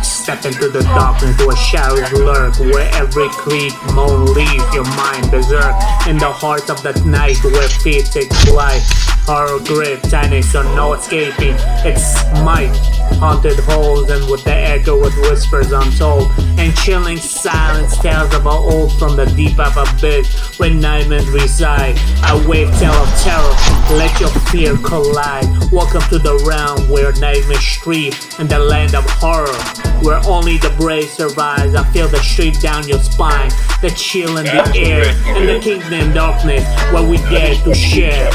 Step into the darkness where shadows lurk, where every creep moan leaves your mind berserk. In the heart of that night where fear takes flight, horror grip, tiny so no escaping its might. Haunted halls and with the echo with whispers untold, and chilling silence tales of our old from the deep of abyss where nightmares reside. A wave tale of terror, let your fear collide. Welcome to the realm where nightmares stream, in the land of horror where only the brave survives. I feel the streak down your spine, the chill in the air, and the kingdom darkness where we dare to share.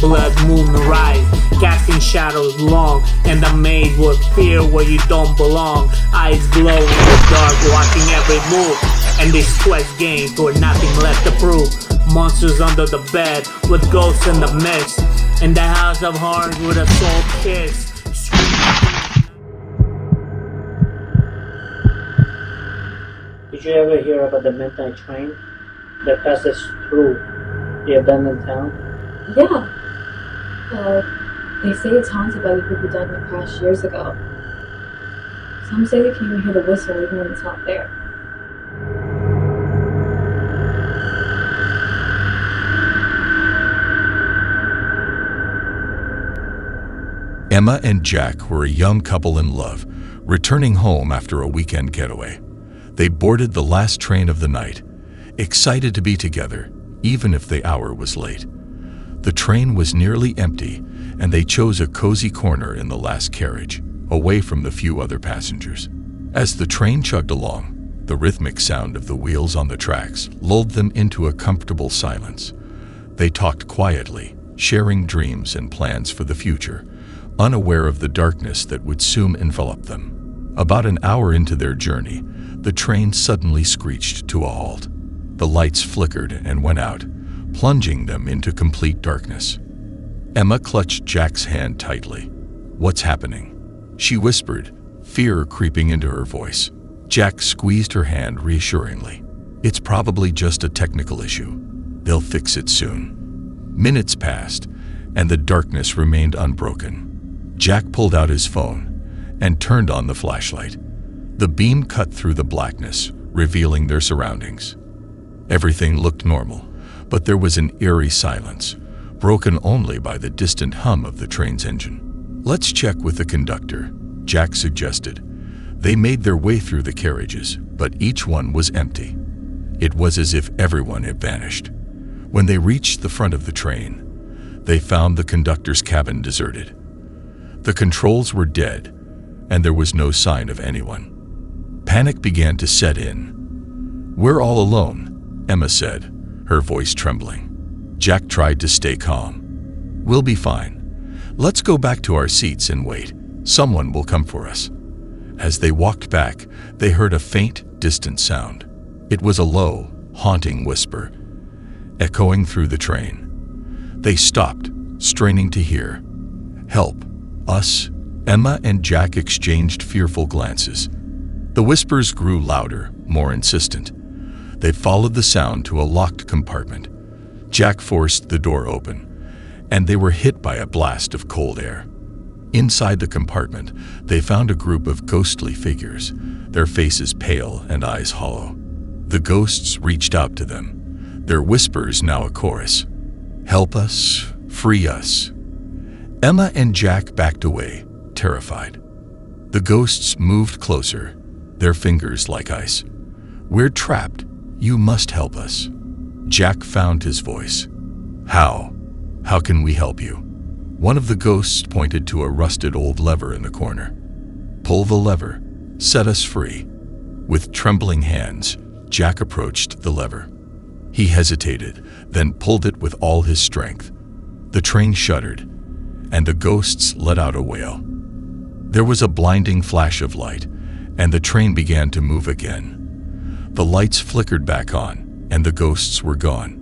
Blood moon rise, casting shadows long, and the maze with fear where you don't belong. Eyes glow in the dark, watching every move, and this quest games where nothing left to prove. Monsters under the bed, with ghosts in the mist, in the house of horrors with a soul kiss. Did you ever hear about the midnight train that passes through the abandoned town? Yeah. They say it's haunted by the people who died in the crash years ago. Some say they can even hear the whistle even when it's not there. Emma and Jack were a young couple in love, returning home after a weekend getaway. They boarded the last train of the night, excited to be together, even if the hour was late. The train was nearly empty, and they chose a cozy corner in the last carriage, away from the few other passengers. As the train chugged along, the rhythmic sound of the wheels on the tracks lulled them into a comfortable silence. They talked quietly, sharing dreams and plans for the future, unaware of the darkness that would soon envelop them. About an hour into their journey, the train suddenly screeched to a halt. The lights flickered and went out, plunging them into complete darkness. Emma clutched Jack's hand tightly. "What's happening?" she whispered, fear creeping into her voice. Jack squeezed her hand reassuringly. "It's probably just a technical issue. They'll fix it soon." Minutes passed, and the darkness remained unbroken. Jack pulled out his phone and turned on the flashlight. The beam cut through the blackness, revealing their surroundings. Everything looked normal, but there was an eerie silence, broken only by the distant hum of the train's engine. "Let's check with the conductor," Jack suggested. They made their way through the carriages, but each one was empty. It was as if everyone had vanished. When they reached the front of the train, they found the conductor's cabin deserted. The controls were dead, and there was no sign of anyone. Panic began to set in. "We're all alone," Emma said, her voice trembling. Jack tried to stay calm. "We'll be fine. Let's go back to our seats and wait. Someone will come for us." As they walked back, they heard a faint, distant sound. It was a low, haunting whisper, echoing through the train. They stopped, straining to hear. "Help! Us!" Emma and Jack exchanged fearful glances. The whispers grew louder, more insistent. They followed the sound to a locked compartment. Jack forced the door open, and they were hit by a blast of cold air. Inside the compartment, they found a group of ghostly figures, their faces pale and eyes hollow. The ghosts reached out to them, their whispers now a chorus. "Help us, free us." Emma and Jack backed away, terrified. The ghosts moved closer, their fingers like ice. "We're trapped. You must help us." Jack found his voice. "How? How can we help you?" One of the ghosts pointed to a rusted old lever in the corner. "Pull the lever. Set us free." With trembling hands, Jack approached the lever. He hesitated, then pulled it with all his strength. The train shuddered, and the ghosts let out a wail. There was a blinding flash of light, and the train began to move again. The lights flickered back on, and the ghosts were gone.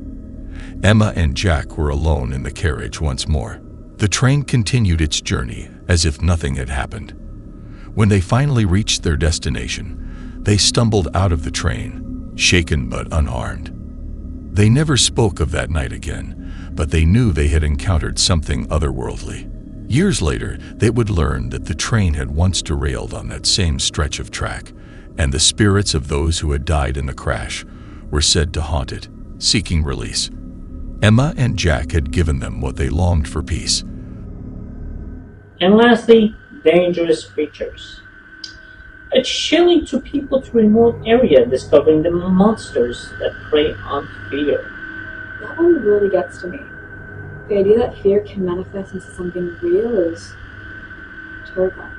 Emma and Jack were alone in the carriage once more. The train continued its journey as if nothing had happened. When they finally reached their destination, they stumbled out of the train, shaken but unharmed. They never spoke of that night again, but they knew they had encountered something otherworldly. Years later, they would learn that the train had once derailed on that same stretch of track, and the spirits of those who had died in the crash were said to haunt it, seeking release. Emma and Jack had given them what they longed for: peace. And lastly, dangerous creatures. A chilling to people to remote area discovering the monsters that prey on fear. That one really gets to me. The idea that fear can manifest into something real is terrifying.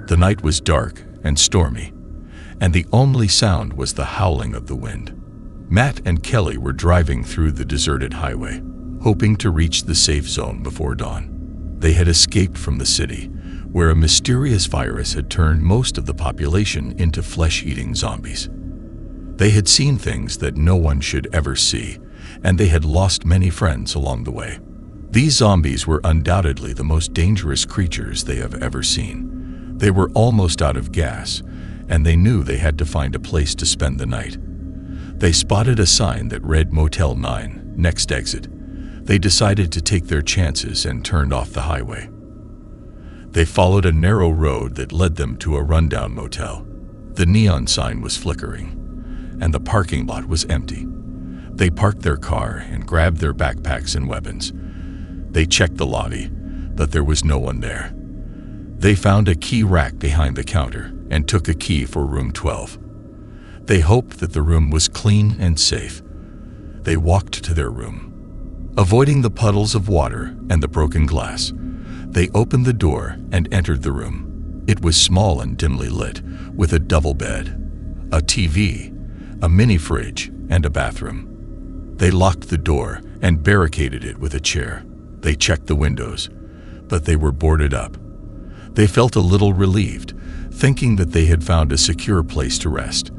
The night was dark and stormy, and the only sound was the howling of the wind. Matt and Kelly were driving through the deserted highway, hoping to reach the safe zone before dawn. They had escaped from the city, where a mysterious virus had turned most of the population into flesh-eating zombies. They had seen things that no one should ever see, and they had lost many friends along the way. These zombies were undoubtedly the most dangerous creatures they have ever seen. They were almost out of gas, and they knew they had to find a place to spend the night. They spotted a sign that read Motel 9, next exit. They decided to take their chances and turned off the highway. They followed a narrow road that led them to a rundown motel. The neon sign was flickering, and the parking lot was empty. They parked their car and grabbed their backpacks and weapons. They checked the lobby, but there was no one there. They found a key rack behind the counter and took a key for room 12. They hoped that the room was clean and safe. They walked to their room. Avoiding the puddles of water and the broken glass, they opened the door and entered the room. It was small and dimly lit, with a double bed, a TV, a mini fridge, and a bathroom. They locked the door and barricaded it with a chair. They checked the windows, but they were boarded up. They felt a little relieved, thinking that they had found a secure place to rest.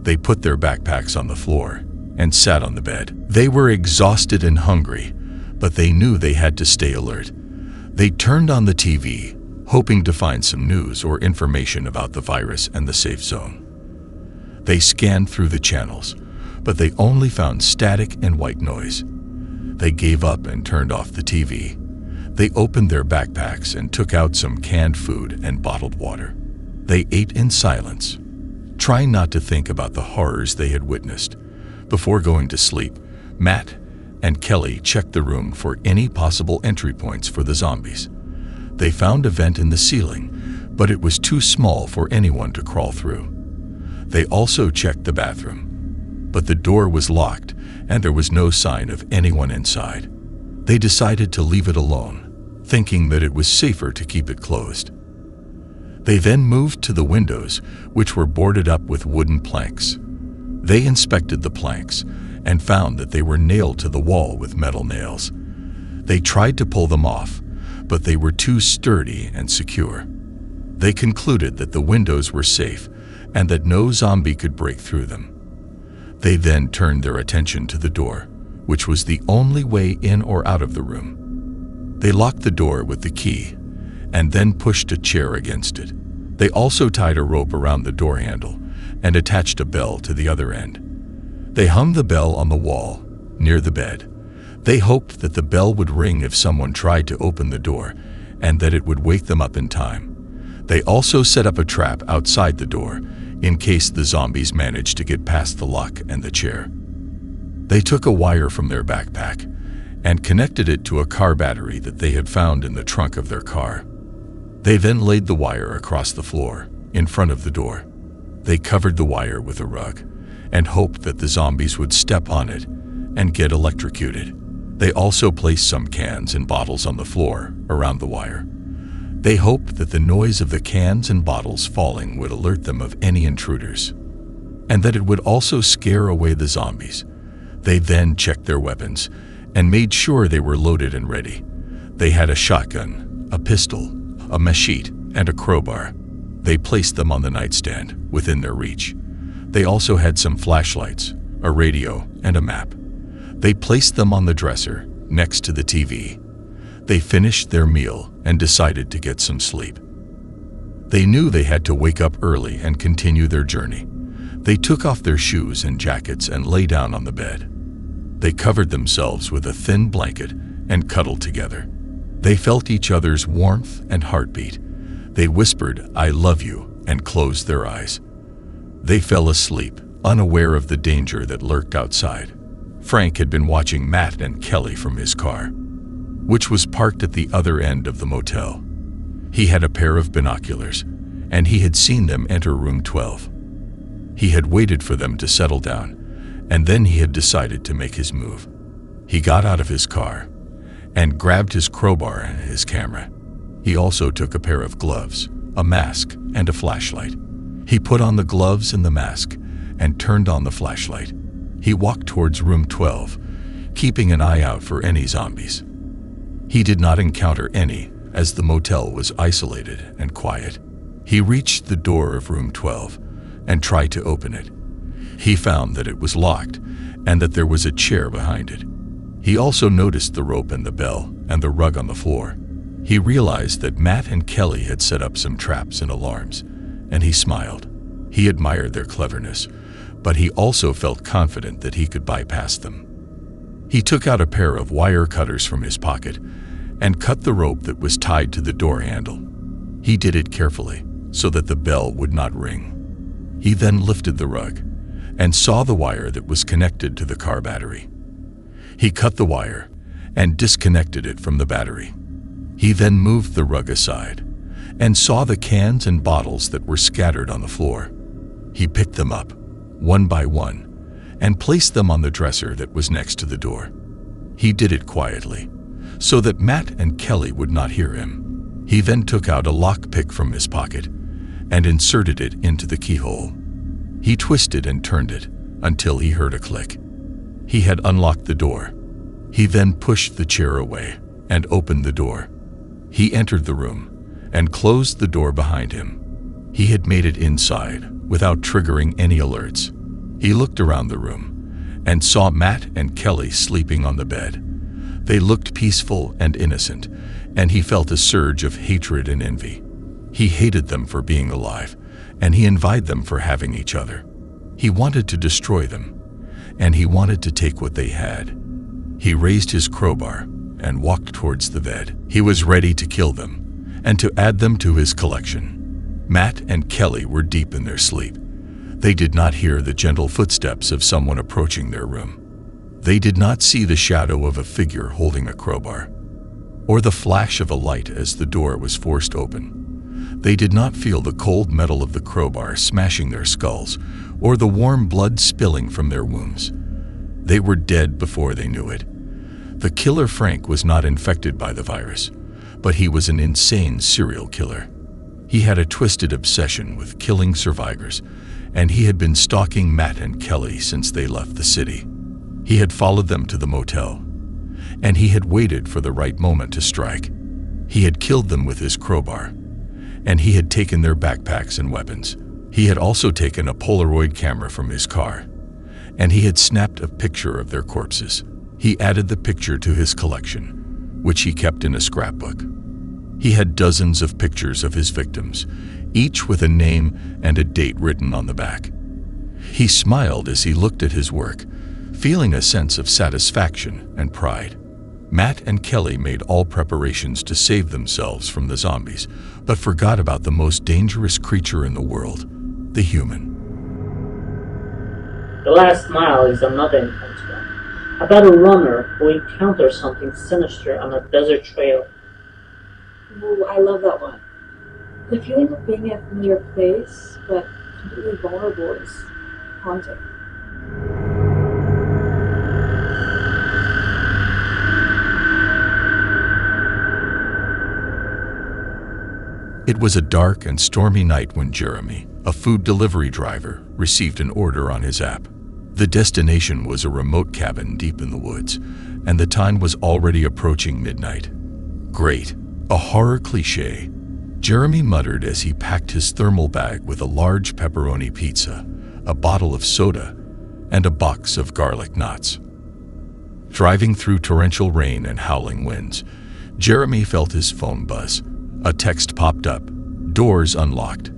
They put their backpacks on the floor and sat on the bed. They were exhausted and hungry, but they knew they had to stay alert. They turned on the TV, hoping to find some news or information about the virus and the safe zone. They scanned through the channels, but they only found static and white noise. They gave up and turned off the TV. They opened their backpacks and took out some canned food and bottled water. They ate in silence, trying not to think about the horrors they had witnessed. Before going to sleep, Matt and Kelly checked the room for any possible entry points for the zombies. They found a vent in the ceiling, but it was too small for anyone to crawl through. They also checked the bathroom, but the door was locked and there was no sign of anyone inside. They decided to leave it alone, thinking that it was safer to keep it closed. They then moved to the windows, which were boarded up with wooden planks. They inspected the planks and found that they were nailed to the wall with metal nails. They tried to pull them off, but they were too sturdy and secure. They concluded that the windows were safe and that no zombie could break through them. They then turned their attention to the door, which was the only way in or out of the room. They locked the door with the key and then pushed a chair against it. They also tied a rope around the door handle and attached a bell to the other end. They hung the bell on the wall, near the bed. They hoped that the bell would ring if someone tried to open the door, and that it would wake them up in time. They also set up a trap outside the door, in case the zombies managed to get past the lock and the chair. They took a wire from their backpack and connected it to a car battery that they had found in the trunk of their car. They then laid the wire across the floor, in front of the door. They covered the wire with a rug and hoped that the zombies would step on it and get electrocuted. They also placed some cans and bottles on the floor around the wire. They hoped that the noise of the cans and bottles falling would alert them of any intruders, and that it would also scare away the zombies. They then checked their weapons and made sure they were loaded and ready. They had a shotgun, a pistol, a machete, and a crowbar. They placed them on the nightstand, within their reach. They also had some flashlights, a radio, and a map. They placed them on the dresser, next to the TV. They finished their meal and decided to get some sleep. They knew they had to wake up early and continue their journey. They took off their shoes and jackets and lay down on the bed. They covered themselves with a thin blanket and cuddled together. They felt each other's warmth and heartbeat. They whispered, "I love you," and closed their eyes. They fell asleep, unaware of the danger that lurked outside. Frank had been watching Matt and Kelly from his car, which was parked at the other end of the motel. He had a pair of binoculars, and he had seen them enter room 12. He had waited for them to settle down, and then he had decided to make his move. He got out of his car and grabbed his crowbar and his camera. He also took a pair of gloves, a mask, and a flashlight. He put on the gloves and the mask and turned on the flashlight. He walked towards room 12, keeping an eye out for any zombies. He did not encounter any, as the motel was isolated and quiet. He reached the door of room 12 and tried to open it. He found that it was locked and that there was a chair behind it. He also noticed the rope and the bell and the rug on the floor. He realized that Matt and Kelly had set up some traps and alarms, and he smiled. He admired their cleverness, but he also felt confident that he could bypass them. He took out a pair of wire cutters from his pocket and cut the rope that was tied to the door handle. He did it carefully so that the bell would not ring. He then lifted the rug and saw the wire that was connected to the car battery. He cut the wire and disconnected it from the battery. He then moved the rug aside and saw the cans and bottles that were scattered on the floor. He picked them up, one by one, and placed them on the dresser that was next to the door. He did it quietly, so that Matt and Kelly would not hear him. He then took out a lockpick from his pocket and inserted it into the keyhole. He twisted and turned it until he heard a click. He had unlocked the door. He then pushed the chair away and opened the door. He entered the room and closed the door behind him. He had made it inside without triggering any alerts. He looked around the room and saw Matt and Kelly sleeping on the bed. They looked peaceful and innocent, and he felt a surge of hatred and envy. He hated them for being alive, and he envied them for having each other. He wanted to destroy them, and he wanted to take what they had. He raised his crowbar and walked towards the bed. He was ready to kill them and to add them to his collection. Matt and Kelly were deep in their sleep. They did not hear the gentle footsteps of someone approaching their room. They did not see the shadow of a figure holding a crowbar, or the flash of a light as the door was forced open. They did not feel the cold metal of the crowbar smashing their skulls, or the warm blood spilling from their wounds. They were dead before they knew it. The killer Frank was not infected by the virus, but he was an insane serial killer. He had a twisted obsession with killing survivors, and he had been stalking Matt and Kelly since they left the city. He had followed them to the motel, and he had waited for the right moment to strike. He had killed them with his crowbar, and he had taken their backpacks and weapons. He had also taken a Polaroid camera from his car, and he had snapped a picture of their corpses. He added the picture to his collection, which he kept in a scrapbook. He had dozens of pictures of his victims, each with a name and a date written on the back. He smiled as he looked at his work, feeling a sense of satisfaction and pride. Matt and Kelly made all preparations to save themselves from the zombies, but forgot about the most dangerous creature in the world, the human. The last mile is another intense one, about a runner who encounters something sinister on a desert trail. Ooh, I love that one. The feeling of being in a familiar place, but completely vulnerable is haunting. It was a dark and stormy night when Jeremy, a food delivery driver, received an order on his app. The destination was a remote cabin deep in the woods, and the time was already approaching midnight. Great, a horror cliché. Jeremy muttered as he packed his thermal bag with a large pepperoni pizza, a bottle of soda, and a box of garlic knots. Driving through torrential rain and howling winds, Jeremy felt his phone buzz. A text popped up. Doors unlocked.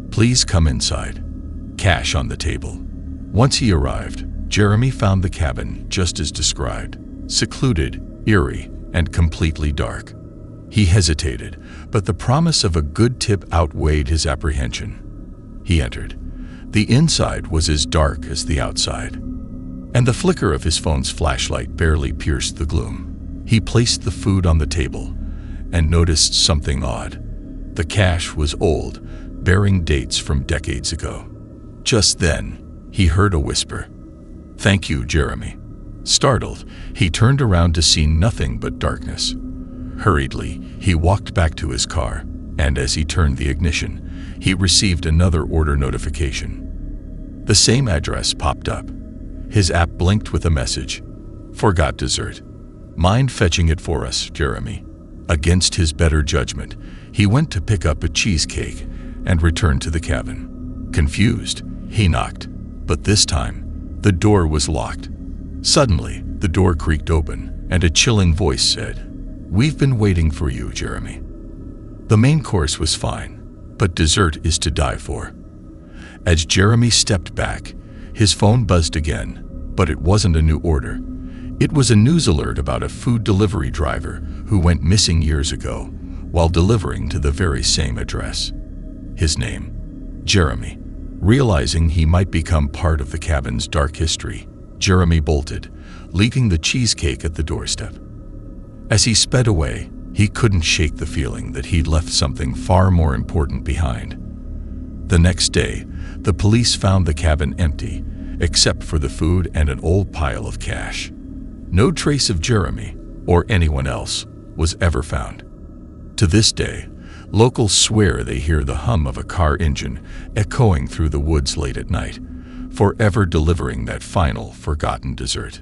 Please come inside. cash on the table. Once he arrived, Jeremy found the cabin just as described, secluded, eerie, and completely dark. He hesitated, but the promise of a good tip outweighed his apprehension. He entered. The inside was as dark as the outside, and the flicker of his phone's flashlight barely pierced the gloom. He placed the food on the table and noticed something odd. The cash was old, bearing dates from decades ago. Just then, he heard a whisper. "Thank you, Jeremy." Startled, he turned around to see nothing but darkness. Hurriedly, he walked back to his car, and as he turned the ignition, he received another order notification. The same address popped up. His app blinked with a message. "Forgot dessert. Mind fetching it for us, Jeremy?" Against his better judgment, he went to pick up a cheesecake and returned to the cabin. Confused, he knocked, but this time, the door was locked. Suddenly, the door creaked open, and a chilling voice said, "We've been waiting for you, Jeremy." The main course was fine, but dessert is to die for. As Jeremy stepped back, his phone buzzed again, but it wasn't a new order. It was a news alert about a food delivery driver who went missing years ago while delivering to the very same address. His name, Jeremy. Realizing he might become part of the cabin's dark history, Jeremy bolted, leaving the cheesecake at the doorstep. As he sped away, he couldn't shake the feeling that he'd left something far more important behind. The next day, the police found the cabin empty, except for the food and an old pile of cash. No trace of Jeremy, or anyone else, was ever found. To this day, locals swear they hear the hum of a car engine echoing through the woods late at night, forever delivering that final forgotten dessert.